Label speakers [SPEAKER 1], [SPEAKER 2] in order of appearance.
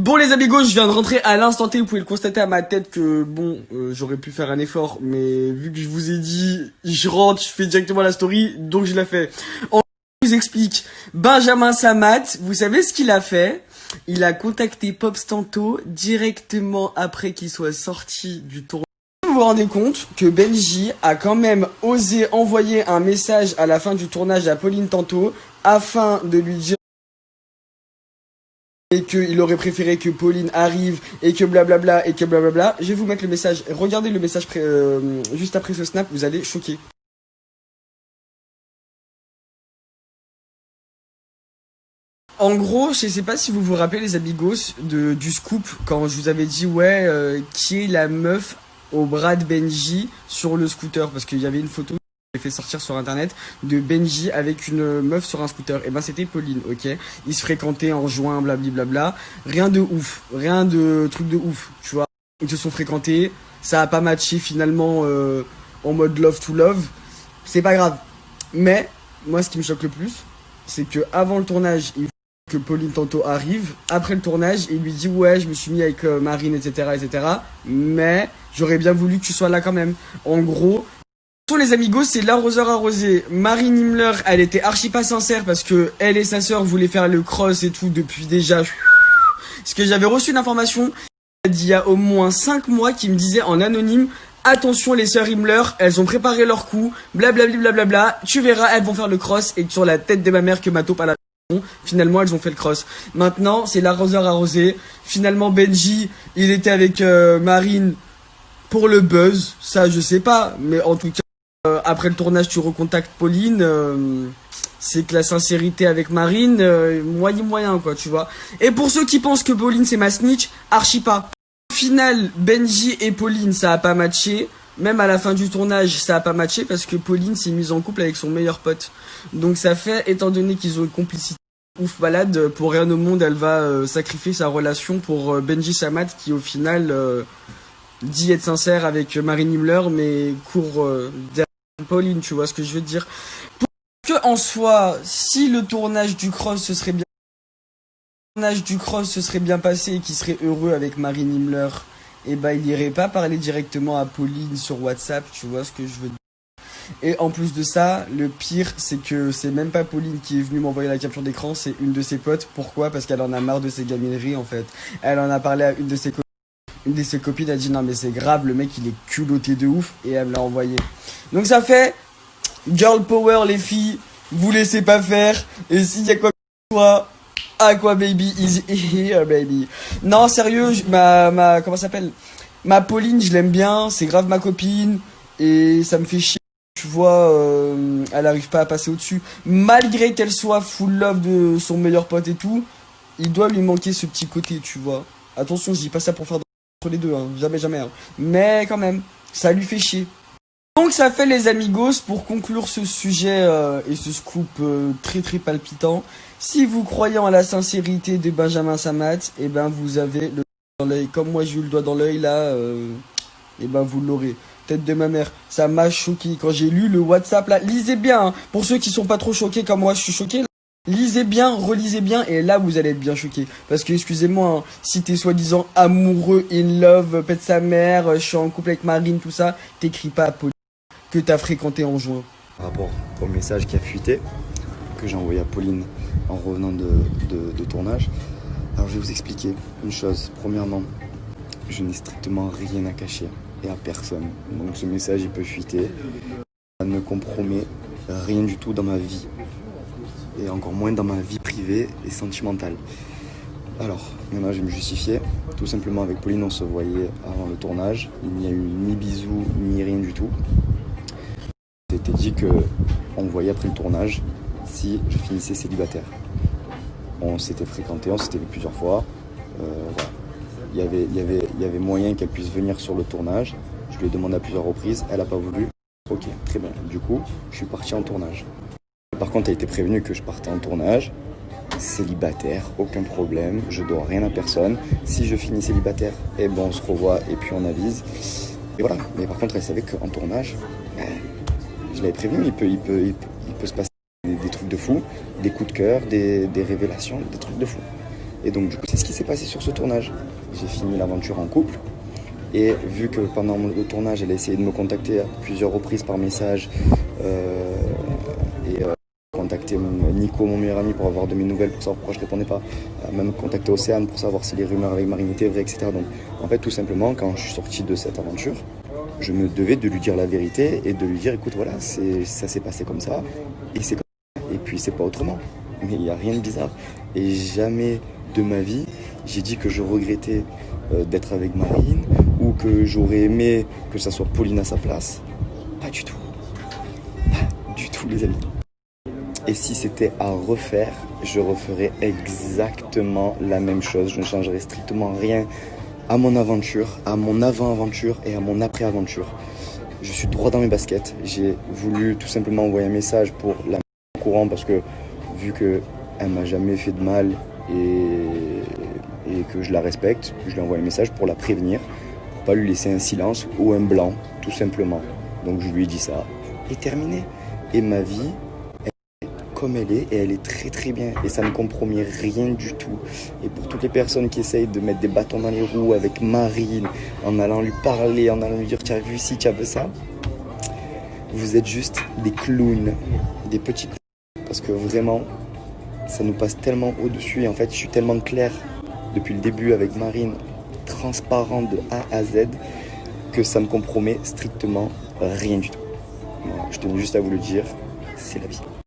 [SPEAKER 1] Bon les amigos, je viens de rentrer à l'instant T, vous pouvez le constater à ma tête que bon, j'aurais pu faire un effort, mais vu que je vous ai dit, je rentre, je fais directement la story, donc je la fais. Je vous explique, Benjamin Samat, vous savez ce qu'il a fait? Il a contacté Popstanto directement après qu'il soit sorti du tournoi. Vous vous rendez compte que Benji a quand même osé envoyer un message à la fin du tournage à Pauline Tanto afin de lui dire et qu'il aurait préféré que Pauline arrive et que blablabla et que blablabla. Je vais vous mettre le message. Regardez le message juste après ce snap, vous allez choquer. En gros, je sais pas si vous vous rappelez les amigos du scoop quand je vous avais dit ouais qui est la meuf au bras de Benji sur le scooter parce qu'il y avait une photo fait sortir sur internet de Benji avec une meuf sur un scooter. Et ben c'était Pauline, ok. Ils se fréquentaient en juin, blablabla. Rien de ouf, rien de truc de ouf, tu vois. Ils se sont fréquentés, ça a pas matché finalement en mode love to love. C'est pas grave. Mais moi ce qui me choque le plus, c'est que avant le tournage, il faut que Pauline Tanto arrive. Après le tournage, il lui dit ouais je me suis mis avec Marine, etc. Mais j'aurais bien voulu que tu sois là quand même. En gros, les amigos, c'est l'arroseur arrosé. Marine Himmler, elle était archi pas sincère parce que elle et sa sœur voulaient faire le cross et tout depuis déjà. Parce que j'avais reçu une information il y a au moins 5 mois qui me disait en anonyme attention les sœurs Himmler, elles ont préparé leur coup, blablabla, tu verras, elles vont faire le cross et sur la tête de ma mère que ma taupe à la finalement elles ont fait le cross. Maintenant, c'est l'arroseur arrosé. Finalement Benji, il était avec Marine pour le buzz, ça je sais pas, mais en tout cas après le tournage, tu recontactes Pauline. C'est que la sincérité avec Marine, moyen quoi, tu vois. Et pour ceux qui pensent que Pauline c'est ma snitch, archi pas. Au final, Benji et Pauline, ça a pas matché. Même à la fin du tournage, ça a pas matché parce que Pauline s'est mise en couple avec son meilleur pote. Donc ça fait, étant donné qu'ils ont une complicité ouf balade, pour rien au monde, elle va sacrifier sa relation pour Benji Samat qui au final dit être sincère avec Marine Himmler, mais court derrière Pauline, tu vois ce que je veux dire. Pour que en soi, si le tournage du cross se serait bien passé et qu'il serait heureux avec Marine Himmler, et ben il irait pas parler directement à Pauline sur WhatsApp, tu vois ce que je veux dire. Et en plus de ça, le pire, c'est que c'est même pas Pauline qui est venue m'envoyer la capture d'écran, c'est une de ses potes. Pourquoi? Parce qu'elle en a marre de ses gamineries en fait. Elle en a parlé à une de ses copines. Une de ses copines a dit non mais c'est grave, le mec il est culotté de ouf et elle me l'a envoyé. Donc ça fait girl power les filles, vous laissez pas faire et s'il y a quoi que ce soit, quoi baby, easy here baby. Non sérieux, comment ça s'appelle? Ma Pauline je l'aime bien, c'est grave ma copine et ça me fait chier. Tu vois, elle arrive pas à passer au-dessus. Malgré qu'elle soit full love de son meilleur pote et tout, il doit lui manquer ce petit côté, tu vois. Attention, je dis pas ça pour faire entre les deux, hein. Jamais, hein. Mais quand même, ça lui fait chier. Donc ça fait les amigos pour conclure ce sujet et ce scoop très palpitant. Si vous croyez en la sincérité de Benjamin Samat, et ben vous avez le doigt dans l'œil. Comme moi j'ai eu le doigt dans l'œil là, et ben vous l'aurez. Tête de ma mère, ça m'a choqué quand j'ai lu le WhatsApp là. Lisez bien, hein. Pour ceux qui sont pas trop choqués comme moi, je suis choqué. Lisez bien, relisez bien, et là vous allez être bien choqués. Parce que excusez-moi, hein, si t'es soi-disant amoureux, in love, pète sa mère, je suis en couple avec Marine, tout ça, t'écris pas à Pauline que t'as fréquenté en juin.
[SPEAKER 2] Par rapport au message qui a fuité, que j'ai envoyé à Pauline en revenant de tournage, alors je vais vous expliquer une chose. Premièrement, je n'ai strictement rien à cacher et à personne. Donc ce message il peut fuiter. Ça ne compromet rien du tout dans ma vie. Et encore moins dans ma vie privée et sentimentale. Alors, maintenant je vais me justifier. Tout simplement avec Pauline, on se voyait avant le tournage. Il n'y a eu ni bisous, ni rien du tout. C'était dit qu'on voyait après le tournage si je finissais célibataire. On s'était fréquenté, on s'était vu plusieurs fois. Voilà. Il y avait moyen qu'elle puisse venir sur le tournage. Je lui ai demandé à plusieurs reprises, elle n'a pas voulu. Ok, très bien. Du coup, je suis parti en tournage. Par contre, elle était prévenue que je partais en tournage, célibataire, aucun problème, je dois rien à personne. Si je finis célibataire, eh ben on se revoit et puis on avise. Et voilà. Mais par contre, elle savait qu'en tournage, je l'avais prévenu, il peut se passer des trucs de fou, des coups de cœur, des révélations, des trucs de fou. Et donc du coup, c'est ce qui s'est passé sur ce tournage. J'ai fini l'aventure en couple. Et vu que pendant le tournage, elle a essayé de me contacter à plusieurs reprises par message, contacté Nico, mon meilleur ami, pour avoir de mes nouvelles, pour savoir pourquoi je répondais pas, même contacté Océane pour savoir si les rumeurs avec Marine étaient vraies, etc. Donc en fait, tout simplement, quand je suis sorti de cette aventure, je me devais de lui dire la vérité et de lui dire, écoute, voilà, ça s'est passé comme ça, et c'est comme ça, et puis c'est pas autrement. Mais il n'y a rien de bizarre. Et jamais de ma vie, j'ai dit que je regrettais d'être avec Marine, ou que j'aurais aimé que ça soit Pauline à sa place. Pas du tout. Pas du tout, les amis. Et si c'était à refaire, je referais exactement la même chose. Je ne changerais strictement rien à mon aventure, à mon avant-aventure et à mon après-aventure. Je suis droit dans mes baskets. J'ai voulu tout simplement envoyer un message pour la mettre au courant parce que vu qu'elle m'a jamais fait de mal et que je la respecte, je lui ai envoyé un message pour la prévenir, pour pas lui laisser un silence ou un blanc, tout simplement. Donc je lui ai dit ça et terminé. Et ma vie, comme elle est, et elle est très très bien, et ça ne compromet rien du tout. Et pour toutes les personnes qui essayent de mettre des bâtons dans les roues avec Marine, en allant lui parler, en allant lui dire tu as vu ci, tu as vu ça, vous êtes juste des clowns, des petits clowns, parce que vraiment ça nous passe tellement au-dessus, et en fait je suis tellement clair depuis le début avec Marine, transparent de A à Z, que ça ne compromet strictement rien du tout. Voilà, je tenais juste à vous le dire, c'est la vie.